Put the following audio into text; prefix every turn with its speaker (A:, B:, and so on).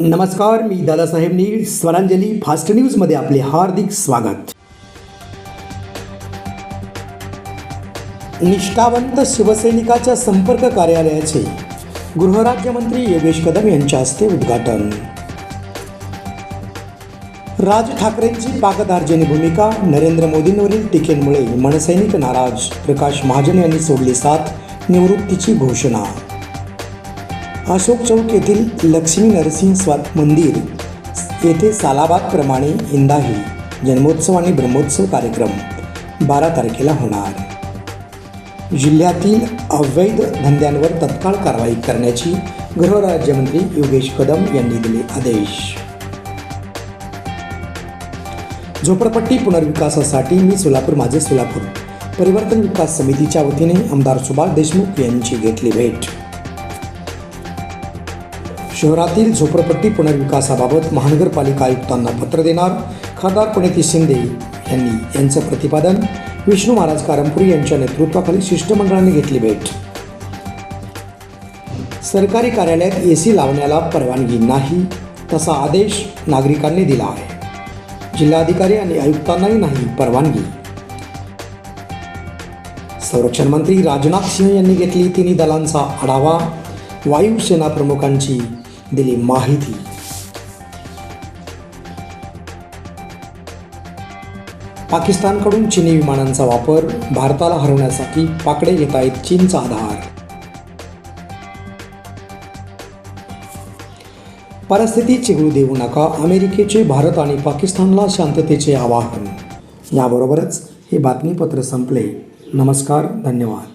A: नमस्कार, मी दादासाहेब नीळ. स्वरांजली फास्ट न्यूजमध्ये आपले हार्दिक स्वागत. निष्ठावंत शिवसैनिकाच्या संपर्क कार्यालयाचे गृहराज्यमंत्री योगेश कदम यांच्या हस्ते उद्घाटन. राज ठाकरेंची पाकधार्जिणी भूमिका, नरेंद्र मोदींवरील टीकेमुळे मनसैनिक नाराज, प्रकाश महाजन यांनी सोडली साथ, निवृत्तीची घोषणा. अशोक चौक येथील लक्ष्मी नरसिंह स्वामी मंदिर येथे सालाबादप्रमाणे यंदाही जन्मोत्सव आणि ब्रह्मोत्सव कार्यक्रम 12 तारखेला होणार. जिल्ह्यातील अवैध धंद्यांवर तत्काळ कारवाई करण्याची गृहराज्यमंत्री योगेश कदम यांनी दिले आदेश. झोपडपट्टी पुनर्विकासासाठी मी सोलापूर माझे सोलापूर परिवर्तन विकास समितीच्या वतीने आमदार सुभाष देशमुख यांची घेतली भेट. शहरातील झोपडपट्टी पुनर्विकासाबाबत महानगरपालिका आयुक्तांना पत्र देणार, खासदार प्रणिती शिंदे यांचं प्रतिपादन. विष्णू महाराज कारंपुरी यांच्या नेतृत्वाखाली शिष्टमंडळाने घेतली भेट. सरकारी कार्यालयात AC लावण्याला परवानगी नाही, तसा आदेश नागरिकांनी दिला आहे. जिल्हाधिकारी आणि आयुक्तांनाही नाही परवानगी. संरक्षण मंत्री राजनाथ सिंह यांनी घेतली तिन्ही दलांचा आढावा, वायुसेना प्रमुखांची दिली माहिती. पाकिस्तानकडून चिनी विमानांचा वापर, भारताला हरवण्यासाठी पाकडे घेत आहेत चीनचा आधार. परिस्थिती चिघळू देऊ नका, अमेरिकेचे भारत आणि पाकिस्तानला शांततेचे आवाहन. याबरोबरच हे बातमीपत्र संपले. नमस्कार, धन्यवाद.